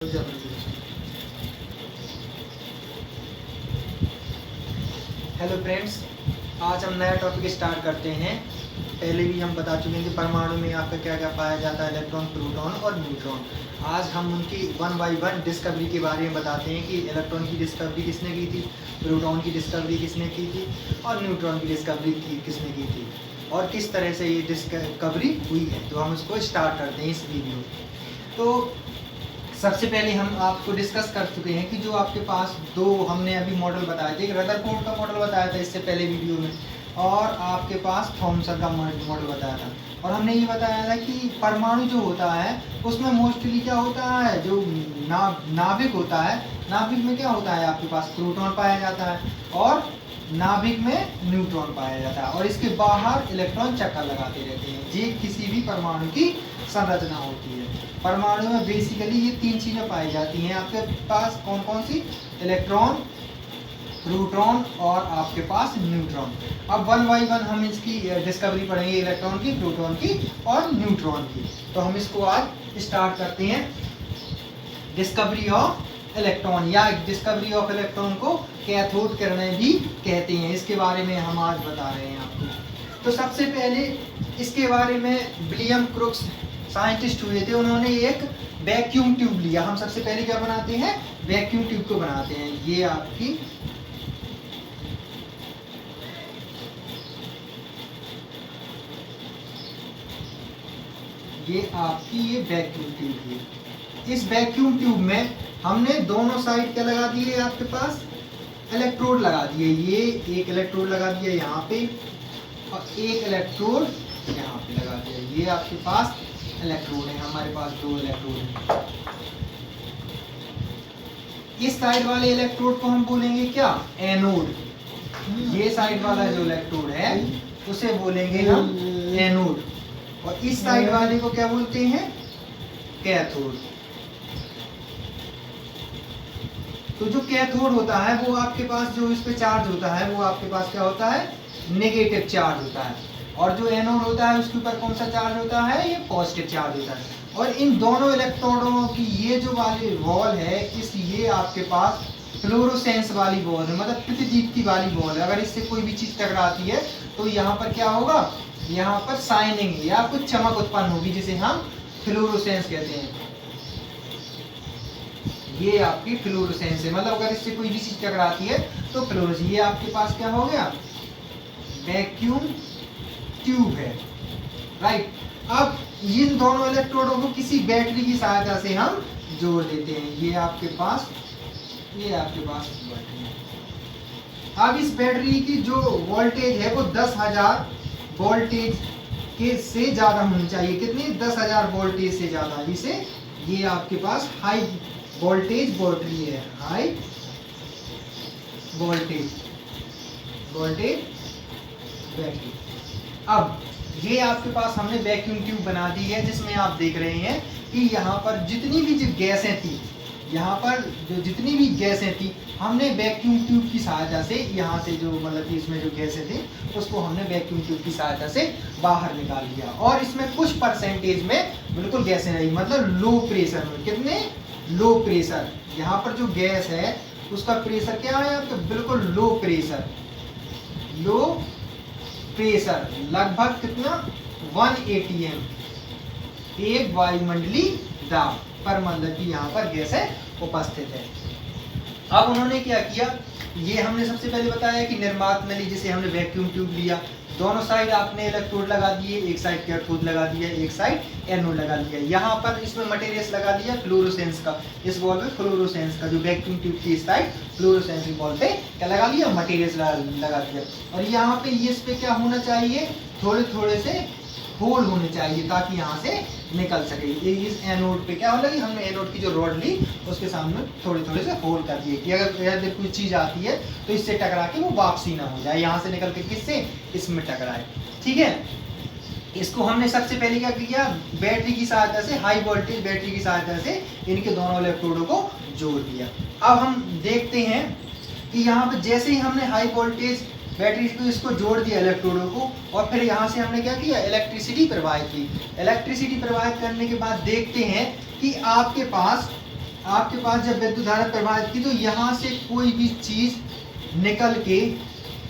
Hello friends, आज हम नया टॉपिक स्टार्ट करते हैं। पहले भी हम बता चुके हैं कि परमाणु में आपका क्या क्या पाया जाता है, इलेक्ट्रॉन, प्रोटॉन और न्यूट्रॉन। आज हम उनकी वन बाय वन डिस्कवरी के बारे में बताते हैं कि इलेक्ट्रॉन की डिस्कवरी किसने की थी, प्रोटॉन की डिस्कवरी किसने की थी और न्यूट्रॉन की डिस्कवरी किसने की थी और किस तरह से ये डिस्कवरी हुई है। तो हम उसको स्टार्ट करते हैं इस वीडियो। तो सबसे पहले हम आपको डिस्कस कर चुके हैं कि जो आपके पास दो हमने अभी मॉडल बताए थे, रदरफोर्ड का मॉडल बताया था इससे पहले वीडियो में, और आपके पास थॉमसन का मॉडल बताया था। और हमने ये बताया था कि परमाणु जो होता है उसमें मोस्टली क्या होता है, जो नाभिक होता है, नाभिक में क्या होता है, आपके पास प्रोटॉन पाया जाता है और नाभिक में न्यूट्रॉन पाया जाता है और इसके बाहर इलेक्ट्रॉन चक्कर लगाते रहते हैं। ये किसी भी परमाणु की संरचना होती है। परमाणु में बेसिकली ये तीन चीजें पाई जाती हैं आपके पास। कौन कौन सी? इलेक्ट्रॉन, प्रोटॉन और आपके पास न्यूट्रॉन। अब वन बाय वन हम इसकी डिस्कवरी पढ़ेंगे, इलेक्ट्रॉन की, प्रोटॉन की और न्यूट्रॉन की। तो हम इसको आज स्टार्ट करते हैं। डिस्कवरी ऑफ इलेक्ट्रॉन या डिस्कवरी ऑफ इलेक्ट्रॉन को कैथोड किरणें भी कहते हैं। इसके बारे में हम आज बता रहे हैं आपको। तो सबसे पहले इसके बारे में विलियम क्रुक्स साइंटिस्ट हुए थे, उन्होंने एक वैक्यूम ट्यूब लिया। हम सबसे पहले क्या बनाते हैं? वैक्यूम ट्यूब को बनाते हैं। ये आपकी ये वैक्यूम ट्यूब है। इस वैक्यूम ट्यूब में हमने दोनों साइड क्या लगा दिए, आपके पास इलेक्ट्रोड लगा दिए। ये एक इलेक्ट्रोड लगा दिया यहाँ पे और एक इलेक्ट्रोड यहाँ पे लगा दिया। ये आपके पास इलेक्ट्रोड है, हमारे पास दो इलेक्ट्रोड है। इस साइड वाले इलेक्ट्रोड को हम बोलेंगे क्या? एनोड। ये साइड वाला जो इलेक्ट्रोड है उसे बोलेंगे हम एनोड और इस साइड वाले को क्या बोलते हैं? कैथोड। तो जो कैथोड होता है वो आपके पास जो इस पे चार्ज होता है वो आपके पास क्या होता है? नेगेटिव चार्ज होता है। और जो एनोड होता है उसके ऊपर कौन सा चार्ज होता है? ये पॉजिटिव चार्ज होता है। और इन दोनों इलेक्ट्रोडों की ये जो वाली वॉल है, ये आपके पास फ्लोरोसेंस वाली वॉल है, मतलब प्रतिदीप्ति वाली वॉल है। अगर इससे कोई भी चीज टकराती है तो यहाँ पर क्या होगा? यहाँ पर शाइनिंग या कुछ चमक उत्पन्न होगी, जिसे हम फ्लोरोसेंस कहते हैं। ये आपकी फ्लोरोसेंस है, मतलब अगर इससे कोई भी चीज टकराती है तो फ्लोरोसेंस। ये आपके पास क्या हो गया? वैक्यूम ट्यूब है, राइट। अब इन दोनों इलेक्ट्रोडों को किसी बैटरी की सहायता से हम जोड़ देते हैं। ये आपके पास बैटरी है। अब इस बैटरी की जो वोल्टेज है वो 10,000 वोल्टेज के से ज्यादा होनी चाहिए। कितनी? 10,000 वोल्टेज से ज्यादा। जिसे ये आपके पास हाई वोल्टेज बैटरी है, हाई वोल्टेज बैटरी। अब ये आपके पास हमने वैक्यूम ट्यूब बना दी है, जिसमें आप देख रहे हैं कि यहाँ पर जितनी भी जो गैसें थी, यहाँ पर जो जितनी भी गैसें थी हमने वैक्यूम ट्यूब की सहायता से, यहाँ से जो मतलब कि इसमें जो गैसें थी उसको हमने वैक्यूम ट्यूब की सहायता से बाहर निकाल लिया। और इसमें कुछ परसेंटेज में बिल्कुल गैसें रही, मतलब लो प्रेशर में। कितने? Low pressure. यहाँ पर जो गैस है उसका प्रेशर क्या है आपका? बिल्कुल लो प्रेशर, लगभग कितना? 1 atm, एक वायुमंडली दाब पर, मतलब कि यहाँ पर गैसें उपस्थित है। अब उन्होंने क्या किया? ये हमने सबसे पहले बताया कि निर्मात नली, जिसे हमने वैक्यूम ट्यूब लिया, दोनों साइड आपने इलेक्ट्रोड लगा दिए, एक साइड कैथोड लगा दिया, एक साइड एनोड लगा दिया। यहाँ पर इसमें मटेरियल लगा दिया फ्लोरोसेंस का। इस बॉल पे फ्लोरोसेंस का, जो वैक्यूम ट्यूब की साइड फ्लोरोसेंस की बॉल पे क्या लगा लिया? मटेरियल लगा दिया। और यहाँ पे ये इस पे क्या होना चाहिए? थोड़े थोड़े से होल होने चाहिए ताकि यहाँ से निकल सके। ये इस एनोड पे क्या होगा कि हमने एनोड की जो रॉड ली उसके सामने थोड़े थोड़े से होल कर दिए कि अगर कोई चीज आती है तो इससे टकरा के वो वापसी ना हो जाए, यहाँ से निकल के किससे? इसमें टकराए। ठीक है। इसको हमने सबसे पहले क्या किया? बैटरी की सहायता से, हाई वोल्टेज बैटरी की सहायता से इनके दोनों इलेक्ट्रोडों को जोड़ दिया। अब हम देखते हैं कि यहाँ पे जैसे ही हमने हाई वोल्टेज बैटरी को इसको जोड़ दिया इलेक्ट्रोडों को, और फिर यहाँ से हमने क्या किया? इलेक्ट्रिसिटी प्रवाहित की। इलेक्ट्रिसिटी प्रवाहित करने के बाद देखते हैं कि आपके पास आपके पास जब विद्युत धारा प्रवाहित की तो यहाँ से कोई भी चीज निकल के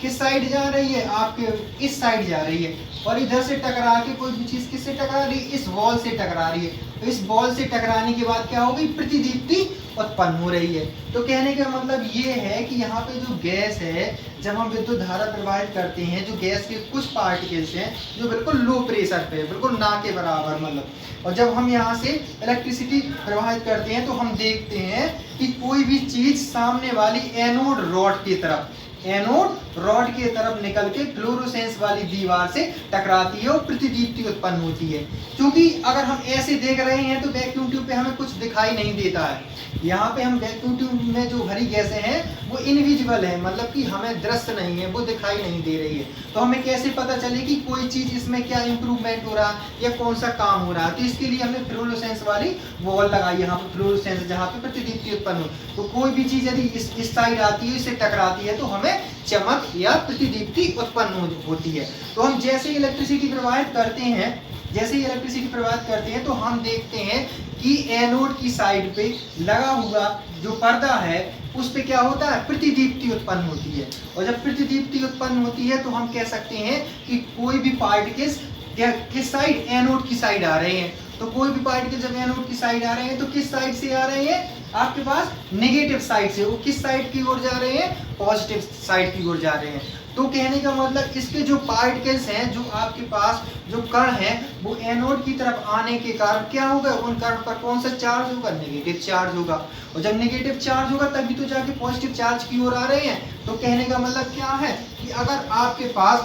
किस साइड जा रही है, आपके इस साइड जा रही है, और इधर से टकरा के कोई भी चीज किससे टकरा रही है, इस बॉल से टकरा रही है। तो इस बॉल से टकराने के बाद क्या हो गई, प्रतिदीप्ति उत्पन्न हो रही है। तो कहने का मतलब ये है कि यहाँ पे जो गैस है, जब हम विद्युत धारा प्रवाहित करते हैं, जो गैस के कुछ पार्टिकल्स हैं जो बिल्कुल लो प्रेशर पे, बिल्कुल ना के बराबर मतलब, और जब हम यहाँ से इलेक्ट्रिसिटी प्रवाहित करते हैं तो हम देखते हैं कि कोई भी चीज सामने वाली एनोड रॉड की तरफ, एनोड रॉड की तरफ निकल के फ्लोरोसेंस वाली दीवार से टकराती है और प्रतिदीप्ति उत्पन्न होती है। क्योंकि अगर हम ऐसे देख रहे हैं तो वैक्यूम ट्यूब पे हमें कुछ दिखाई नहीं देता है। यहाँ पे हम वैक्यूम ट्यूब में जो भरी गैसें हैं वो इनविजिबल है, मतलब कि हमें दृश्य नहीं है, वो दिखाई नहीं दे रही है। तो हमें कैसे पता चले कि कोई चीज इसमें क्या इंप्रूवमेंट हो रहा है या कौन सा काम हो रहा है। तो इसके लिए हमने फ्लोरोसेंस वाली वॉल लगाई, यहाँ पे फ्लोरोसेंस जहाँ पे प्रतिदीप्ति उत्पन्न हो। तो कोई भी चीज यदि इस साइड आती है, इससे टकराती है, तो हमें चमक या प्रतिदीप्ति उत्पन्न होती है। तो हम जैसे इलेक्ट्रिसिटी प्रवाहित करते हैं, जैसे ही इलेक्ट्रिसिटी प्रवाहित करते हैं तो हम देखते हैं कि एनोड की साइड पे लगा हुआ जो पर्दा है उस पे क्या होता है, प्रतिदीप्ति उत्पन्न होती है। और जब प्रतिदीप्ति उत्पन्न होती है तो हम कह सकते हैं कि कोई भी पार्टिकल्स किस साइड, एनोड की साइड आ रहे हैं। तो कोई भी पार्टिकल जब एनोड की साइड आ रहे हैं तो किस साइड से आ रहे हैं, आपके पास नेगेटिव साइड से। वो किस साइड की ओर जा रहे हैं, पॉजिटिव साइड की ओर जा रहे हैं। तो कहने का मतलब इसके जो पार्टिकल्स हैं, जो आपके पास जो कण हैं, वो एनोड की तरफ आने के कारण क्या होगा, उन कण पर कौन सा चार्ज होगा, नेगेटिव चार्ज होगा। और जब नेगेटिव चार्ज होगा तभी तो जाके पॉजिटिव चार्ज की ओर आ रहे हैं। तो कहने का मतलब क्या है कि अगर आपके पास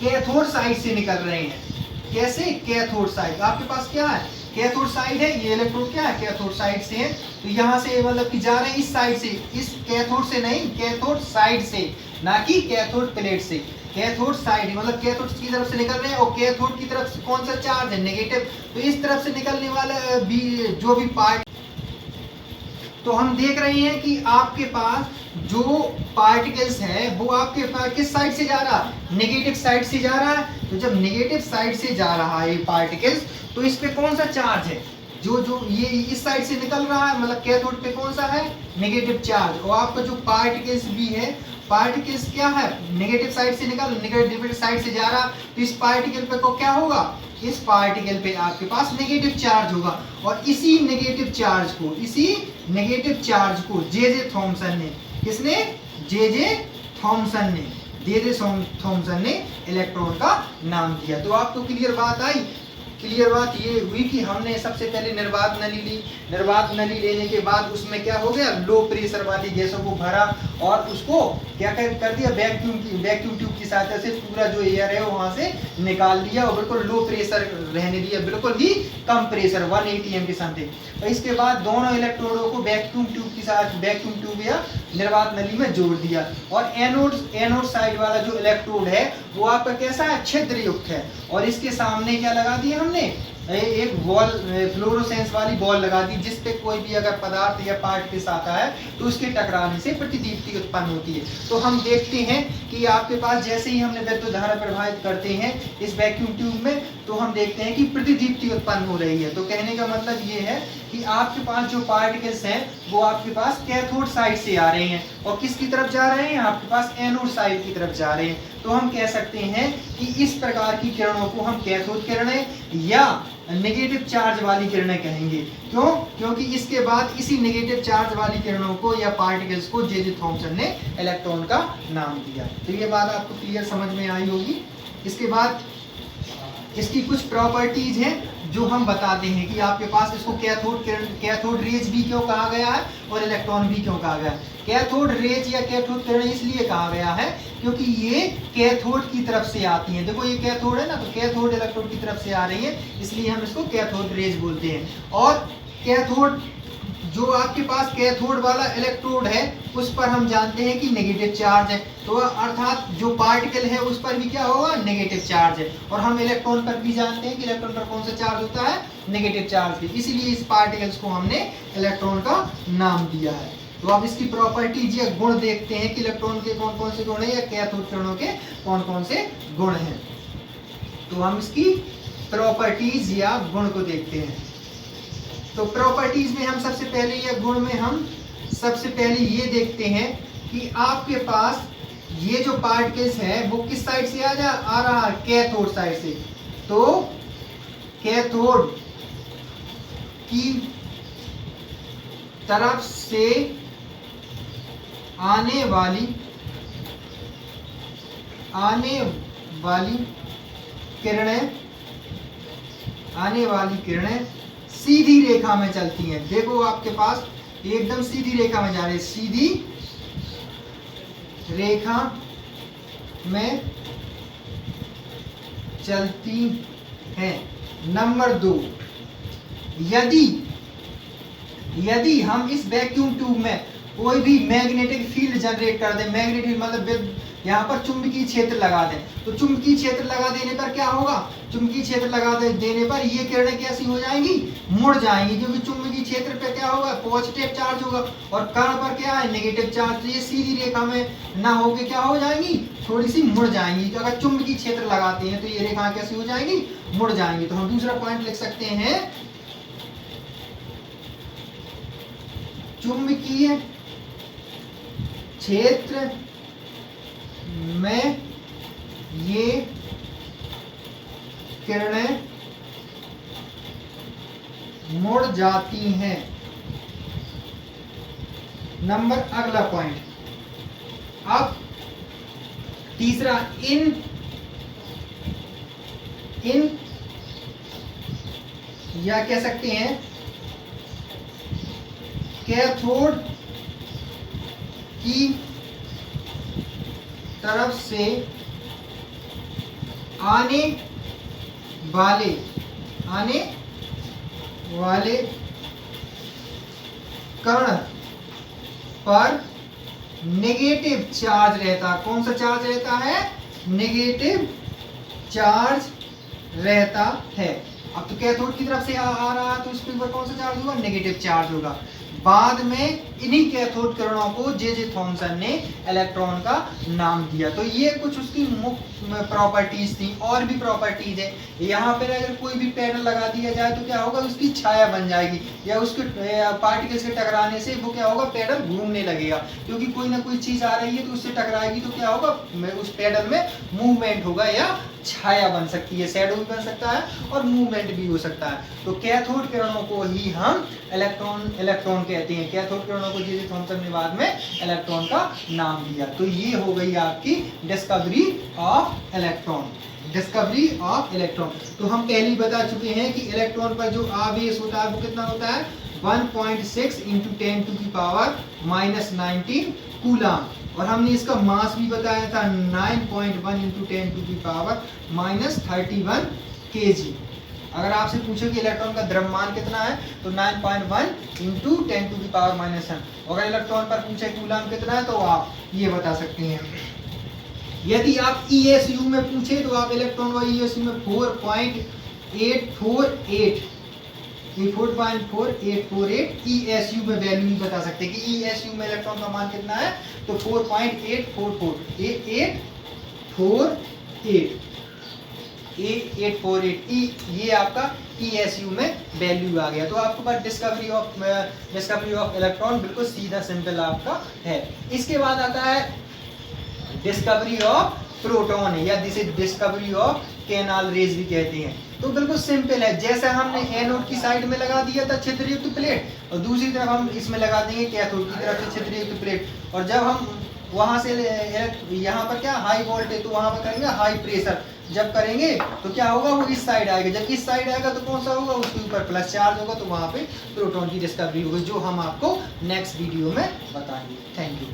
कैथोड साइड से निकल रहे हैं, कैसे, कैथोड साइड, आपके पास क्या है, कैथोड साइड है, ये इलेक्ट्रोड क्या है, कैथोड साइड से है। तो यहाँ से मतलब कि जा रहे हैं इस साइड से, इस कैथोड से नहीं, कैथोड साइड से, ना कि कैथोड प्लेट से। कैथोड साइड मतलब कैथोड की तरफ से निकल रहे हैं, और कैथोड की तरफ से कौन सा चार्ज है, नेगेटिव। तो इस तरफ से निकलने वाला जो भी पार्ट, तो हम देख रहे हैं कि आपके पास जो पार्टिकल्स है वो आपके पास किस साइड से जा रहा है, नेगेटिव साइड से जा रहा है। तो जब नेगेटिव साइड से जा रहा है पार्टिकल्स, तो इस पे कौन सा चार्ज है, जो ये इस साइड से निकल रहा है, मतलब कैथोड पे कौन सा है, नेगेटिव चार्ज। और आपका जो पार्टिकल्स भी है, पार्टिकल्स क्या है, नेगेटिव साइड से निकल, नेगेटिव साइड से जा रहा, तो इस पार्टिकल पे को क्या होगा, इस पार्टिकल पे आपके पास नेगेटिव चार्ज होगा। और इसी नेगेटिव चार्ज को जे थॉमसन ने, किसने, जे थॉमसन ने इलेक्ट्रॉन का नाम दिया। तो आपको क्लियर बात आई। क्लियर बात ये हुई कि हमने सबसे पहले निर्वात नली ली, निर्वात नली लेने के बाद उसमें क्या हो गया, लो प्रेशर वाली गैसों को भरा और उसको क्या कर दिया, वैक्यूम ट्यूब की सहायता से पूरा जो एयर है वहां से निकाल दिया और बिल्कुल लो प्रेशर रहने दिया, बिल्कुल ही कम प्रेशर 180 एम के समथिंग। और इसके बाद दोनों इलेक्ट्रोडों को वैक्यूम ट्यूब की साथ, वैक्यूम ट्यूब या निर्वात नली में जोड़ दिया। और एनोड साइड वाला जो इलेक्ट्रोड है वो आपका कैसा है, छिद्र युक्त है। और इसके सामने क्या लगा दिया हमने, एक बॉल, फ्लोरोसेंस वाली बॉल लगा दी, जिस पे कोई भी अगर पदार्थ या पार्टिकल्स आता है तो उसके टकराने से प्रतिदीप्ति उत्पन्न होती है। तो हम देखते हैं कि आपके पास जैसे ही हमने विद्युत धारा प्रवाहित करते हैं इस वैक्यूम ट्यूब में, तो हम देखते हैं कि प्रतिदीप्ति उत्पन्न हो रही है। तो कहने का मतलब ये है कि आपके पास जो पार्टिकल्स हैं वो आपके पास कैथोड साइड से आ रहे हैं, और किसकी तरफ जा रहे हैं, आपके पास एनोड साइड की तरफ जा रहे हैं। तो हम कह सकते हैं कि इस प्रकार की किरणों को हम कैथोड किरणें या नेगेटिव चार्ज वाली किरणें कहेंगे। क्यों, क्योंकि इसके बाद इसी नेगेटिव चार्ज वाली किरणों को या पार्टिकल्स को जे थॉमसन ने इलेक्ट्रॉन का नाम दिया। तो ये बात आपको क्लियर समझ में आई होगी। इसके बाद इसकी कुछ प्रॉपर्टीज हैं जो हम बताते हैं कि आपके पास इसको कैथोड रेज भी क्यों कहा गया है और इलेक्ट्रॉन भी क्यों कहा गया है। कैथोड रेज या कैथोड किरण इसलिए कहा गया है क्योंकि ये कैथोड की तरफ से आती हैं। देखो ये कैथोड है ना, तो कैथोड इलेक्ट्रोड की तरफ से आ रही है, इसलिए हम इसको कैथोड रेज बोलते हैं। और कैथोड, जो आपके पास कैथोड वाला इलेक्ट्रोड है उस पर हम जानते हैं कि नेगेटिव चार्ज है, तो अर्थात जो पार्टिकल है उस पर भी क्या होगा, नेगेटिव चार्ज है। और हम इलेक्ट्रॉन पर भी जानते हैं कि इलेक्ट्रॉन पर कौन सा चार्ज होता है, नेगेटिव चार्ज भी, इसीलिए इस पार्टिकल्स को हमने इलेक्ट्रॉन का नाम दिया है। तो अब इसकी प्रॉपर्टीज या गुण देखते हैं कि इलेक्ट्रॉन के कौन कौन से गुण हैं या कैथोड किरणों के कौन कौन से गुण हैं। तो हम इसकी प्रॉपर्टीज या गुण को देखते हैं। तो प्रॉपर्टीज में हम सबसे पहले या गुण में हम सबसे पहले ये देखते हैं कि आपके पास ये जो पार्टिकल्स है वो किस साइड से आ रहा है, कैथोड साइड से। तो कैथोड की तरफ से आने वाली किरणें सीधी रेखा में चलती हैं। देखो आपके पास एकदम सीधी रेखा में जा रही है, सीधी रेखा में चलती हैं। नंबर 2, यदि हम इस वैक्यूम ट्यूब में कोई भी मैग्नेटिक फील्ड जनरेट कर दें, मैग्नेटिक मतलब यहाँ पर चुंबकीय क्षेत्र लगा दें, तो चुंबकीय क्षेत्र लगा देने पर क्या होगा, चुंबकीय क्षेत्र लगा देने पर ये किरणें कैसी हो जाएंगी, मुड़ जाएंगी, क्योंकि चुंबकीय क्षेत्र पे क्या होगा, पॉजिटिव चार्ज होगा और कण पर क्या है, नेगेटिव चार्ज। तो ये सीधी रेखा में ना होके क्या हो जाएंगी, थोड़ी सी मुड़ जाएंगी। तो अगर चुंबकीय क्षेत्र लगाते हैं तो ये रेखा कैसी हो जाएंगी, मुड़ जाएंगी। तो हम दूसरा पॉइंट लिख सकते हैं, चुंबकीय क्षेत्र में ये किरणें मुड़ जाती हैं। नंबर अगला पॉइंट, अब तीसरा, इन या कह सकते हैं कैथोड की तरफ से आने वाले कण पर नेगेटिव चार्ज रहता। कौन सा चार्ज रहता है, नेगेटिव चार्ज रहता है। अब तो कैथोड की तरफ से आ रहा है तो इस पर कौन सा चार्ज होगा, नेगेटिव चार्ज होगा। बाद में इन्हीं कैथोड किरणों को जे थॉमसन ने इलेक्ट्रॉन का नाम दिया। तो ये कुछ उसकी मुख्य प्रॉपर्टीज थी। और भी प्रॉपर्टीज है, यहाँ पर अगर कोई भी पैडल लगा दिया जाए तो क्या होगा, उसकी छाया बन जाएगी, या उसके पार्टिकल्स के टकराने से वो क्या होगा, पैडल घूमने लगेगा, क्योंकि कोई ना कोई चीज आ रही है तो उससे टकराएगी तो क्या होगा, उस पैडल में मूवमेंट होगा या छाया बन सकती है, शैडो भी बन सकता है और मूवमेंट भी हो सकता है। तो कैथोड किरणों को ही हम इलेक्ट्रॉन कहते हैं। कैथोड किरणों को जे थॉमसन ने बाद में इलेक्ट्रॉन का नाम दिया। तो ये हो गई आपकी डिस्कवरी ऑफ इलेक्ट्रॉन। तो हम पहले ही बता चुके हैं कि इलेक्ट्रॉन पर जो आवेश होता है वो कितना होता है, 1.6 × 10⁻⁻19 कूलम। और हमने इसका मास भी बताया था 9.1 × 10⁻31 kg। अगर आपसे पूछो कि इलेक्ट्रॉन का द्रव्यमान कितना है तो 9.1 × 10⁻⁻1। अगर इलेक्ट्रॉन पर पूछे कूलम कितना है तो आप ये बता सकते हैं। यदि आप ESU में पूछे तो आप इलेक्ट्रॉन और ESU में 4.848 ESU में वैल्यू भी बता सकते हैं कि ESU में इलेक्ट्रॉन का मान कितना है, तो 4.848 ये आपका ESU में वैल्यू आ गया। तो आपके पास डिस्कवरी ऑफ इलेक्ट्रॉन बिल्कुल सीधा सिंपल आपका है। इसके बाद आता है डिस्कवरी ऑफ प्रोटॉन, या जिसे डिस्कवरी ऑफ कैनाल रेज भी कहते हैं। तो बिल्कुल सिंपल है, जैसे हमने एनोड की साइड में लगा दिया था छिद्रयुक्त प्लेट, और दूसरी तरफ हम इसमें लगा देंगे कैथोड की तरफ से छिद्रयुक्त प्लेट। और जब हम वहां से यहाँ पर क्या हाई वोल्टेज, तो वहां पर करेंगे हाई प्रेशर। जब करेंगे तो क्या होगा, वो इस साइड आएगा। जब इस साइड आएगा तो कौन सा होगा, उसके ऊपर प्लस चार्ज होगा, तो वहां पे प्रोटॉन की डिस्कवरी होगी, जो हम आपको नेक्स्ट वीडियो में बताएंगे। Thank you.